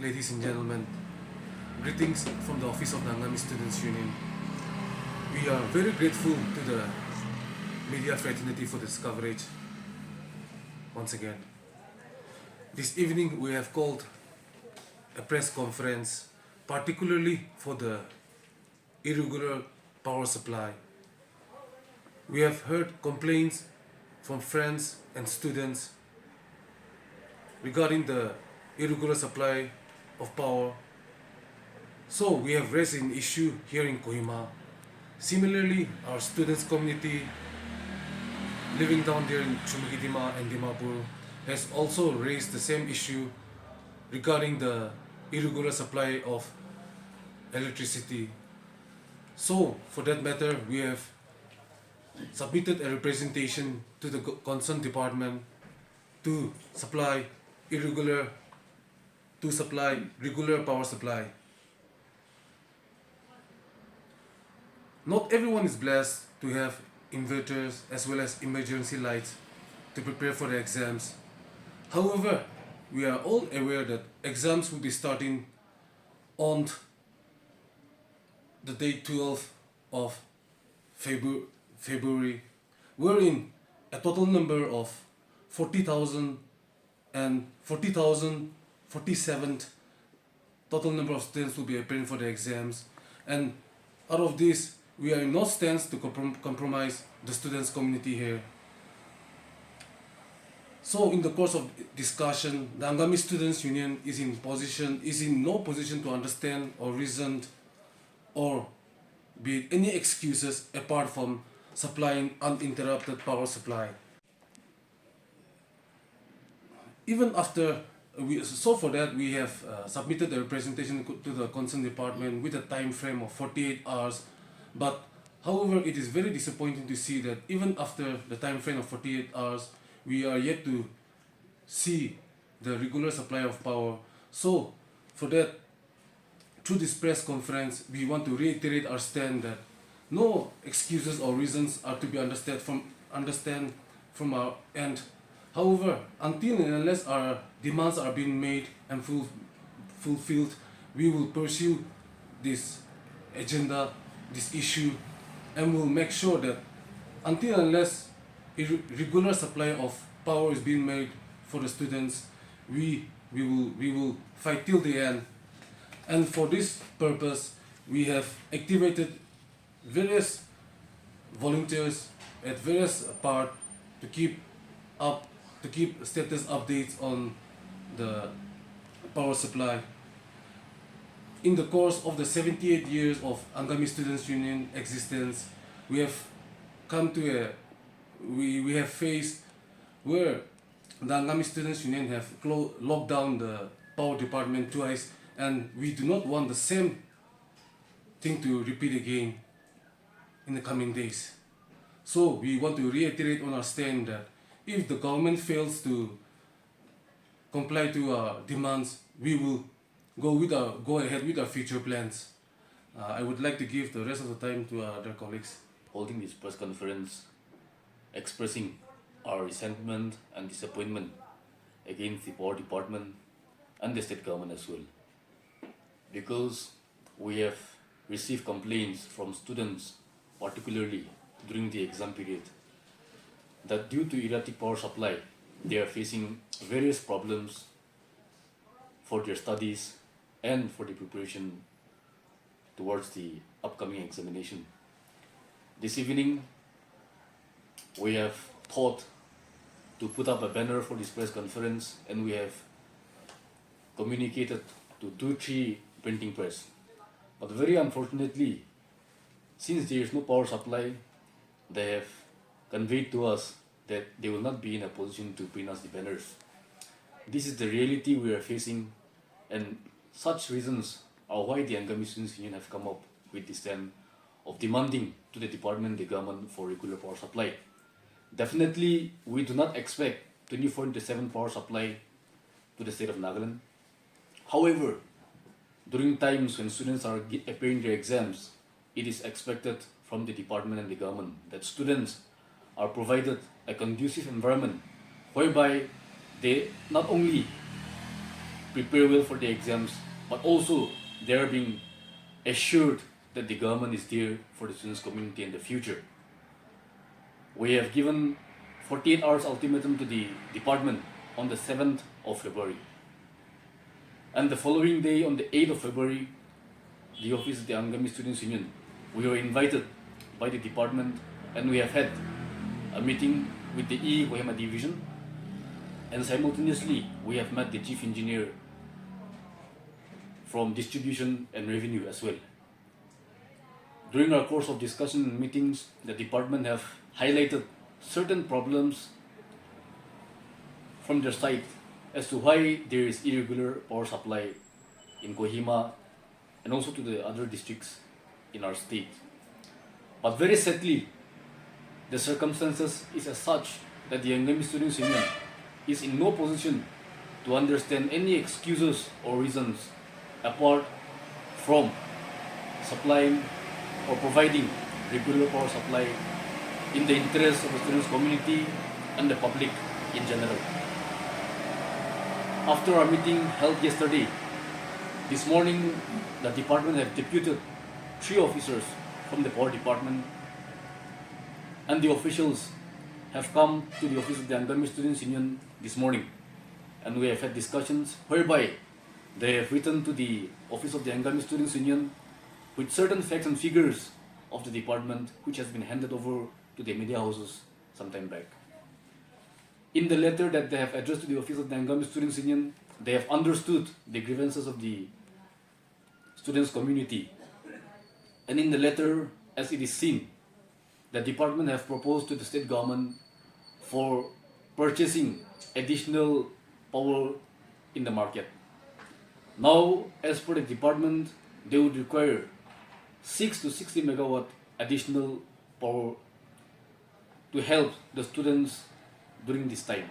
ladies and gentlemen. Greetings from the office of the Angami Students Union. We are very grateful to the media fraternity for this coverage once again. This evening we have called a press conference particularly for the irregular power supply. We have heard complaints from friends and students regarding the irregular supply of power. So we have raised an issue here in Kohima. Similarly, our students community living down there in Chumukitima and Dimapur has also raised the same issue regarding the irregular supply of electricity. So for that matter, we have submitted a representation to the concerned department to supply regular power supply. Not everyone is blessed to have inverters as well as emergency lights to prepare for the exams. However, we are all aware that exams will be starting on the day 12th of February, wherein a total number of 47 total number of students will be appearing for the exams, and out of this we are in no stance to compromise the students community here. So in the course of discussion, the Angami Students Union is in no position to understand or reason or be any excuses apart from supplying uninterrupted power supply. Even after for that we have submitted a representation to the concerned department with a time frame of 48 hours. But however, it is very disappointing to see that even after the time frame of 48 hours, we are yet to see the regular supply of power. So for that, through this press conference, we want to reiterate our stand that no excuses or reasons are to be understood from our end. However, until and unless our demands are being made and fulfilled, we will pursue this agenda, this issue, and will make sure that until and unless regular supply of power is being made for the students, we will fight till the end. And for this purpose, we have activated various volunteers at various parts to keep status updates on the power supply. In the course of the 78 years of Angami Students Union existence, we have come to we have faced where the Angami Students Union have locked down the power department twice, and we do not want the same thing to repeat again in the coming days. So we want to reiterate on our stand that if the government fails to comply to our demands, we will go ahead with our future plans. I would like to give the rest of the time to other colleagues. Holding this press conference, expressing our resentment and disappointment against the power department and the state government as well. Because we have received complaints from students, particularly during the exam period, that due to erratic power supply, they are facing various problems for their studies and for the preparation towards the upcoming examination. This evening, we have thought to put up a banner for this press conference, and we have communicated to 2-3 printing press. But very unfortunately, since there is no power supply, they have conveyed to us that they will not be in a position to print us the banners. This is the reality we are facing, and such reasons are why the Angami Students Union have come up with this stand of demanding to the department, the government, for regular power supply. Definitely, we do not expect 24/7 power supply to the state of Nagaland. However, during times when students are appearing their exams, it is expected from the department and the government that students are provided a conducive environment whereby they not only prepare well for the exams, but also they are being assured that the government is there for the students community in the future. We have given 48 hours ultimatum to the department on the 7th of February. And the following day, on the 8th of February, the office of the Angami Students Union, we were invited by the department, and we have had a meeting with the E Kohima division, and simultaneously we have met the chief engineer from distribution and revenue as well. During our course of discussion and meetings, the department have highlighted certain problems from their side as to why there is irregular power supply in Kohima and also to the other districts in our state. But very sadly, the circumstances is as such that the Angami Students Union is in no position to understand any excuses or reasons apart from supplying or providing regular power supply in the interest of the students community and the public in general. After our meeting held yesterday, this morning the department have deputed 3 officers from the power department, and the officials have come to the office of the Angami Students Union this morning, and we have had discussions whereby they have written to the office of the Angami Students Union with certain facts and figures of the department which has been handed over to the media houses some time back. In the letter that they have addressed to the office of the Angami Students Union, they have understood the grievances of the students community, and in the letter, as it is seen, the department have proposed to the state government for purchasing additional power in the market. Now, as per the department, they would require 6 to 60 megawatt additional power to help the students during this time.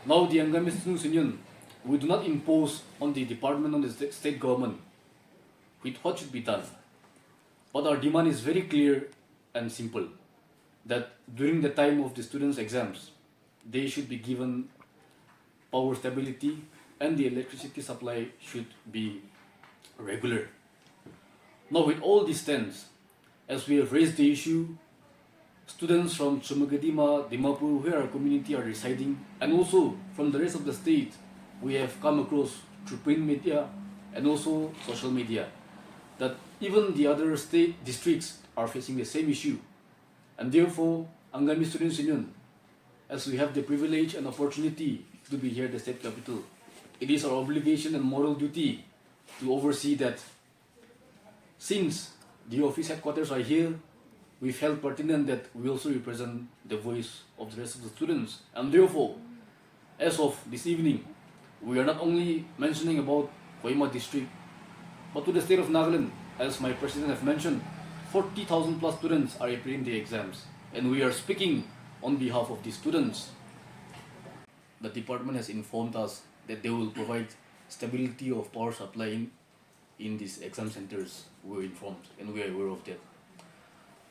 Now, the Angami Students Union, we do not impose on the department, on the state government, with what should be done. But our demand is very clear and simple, that during the time of the students' exams, they should be given power stability and the electricity supply should be regular. Now, with all these stands, as we have raised the issue, students from Tsumagadima, Dimapur, where our community are residing, and also from the rest of the state, we have come across through print media and also social media that even the other state districts are facing the same issue. And therefore, Angami Students Union, as we have the privilege and opportunity to be here at the state capital, it is our obligation and moral duty to oversee that. Since the office headquarters are here, we felt pertinent that we also represent the voice of the rest of the students. And therefore, as of this evening, we are not only mentioning about Kohima district, but to the state of Nagaland, as my president has mentioned, 40,000 plus students are appearing the exams, and we are speaking on behalf of the students. The department has informed us that they will provide stability of power supply in these exam centers. We were informed and we are aware of that.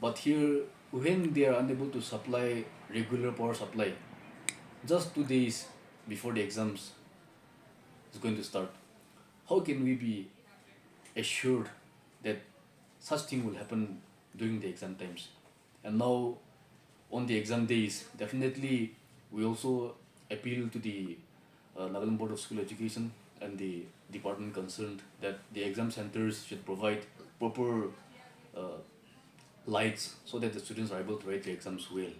But here, when they are unable to supply regular power supply, just 2 days before the exams is going to start, how can we be assured that such thing will happen during the exam times? And now, on the exam days, definitely we also appeal to the Nagaland Board of School Education and the department concerned that the exam centers should provide proper lights so that the students are able to write the exams well.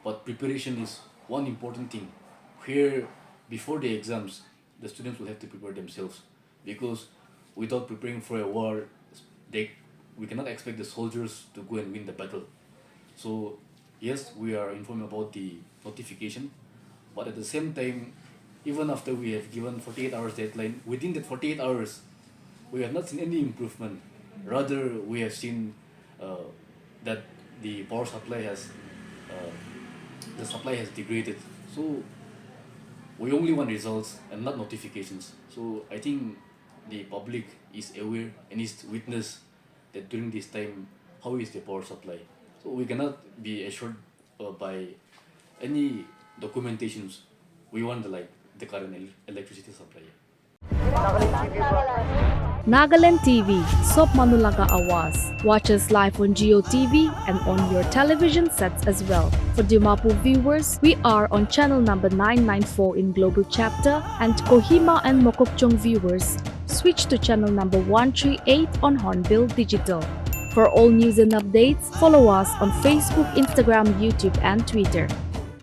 But preparation is one important thing, where before the exams, the students will have to prepare themselves, because without preparing for a war, we cannot expect the soldiers to go and win the battle. So yes, we are informed about the notification, but at the same time, even after we have given 48 hours deadline, within that 48 hours, we have not seen any improvement. Rather, we have seen that the power supply has degraded. So we only want results and not notifications. So I think the public is aware and is witness that during this time, how is the power supply. So we cannot be assured by any documentations. We want the current electricity supply. Nagaland TV, Sop Manulaga Awas. Watch us live on Geo TV and on your television sets as well. For Dimapu viewers, we are on channel number 994 in Global Chapter, and Kohima and Mokokchung viewers, switch to channel number 138 on Hornbill Digital. For all news and updates, follow us on Facebook, Instagram, YouTube, and Twitter.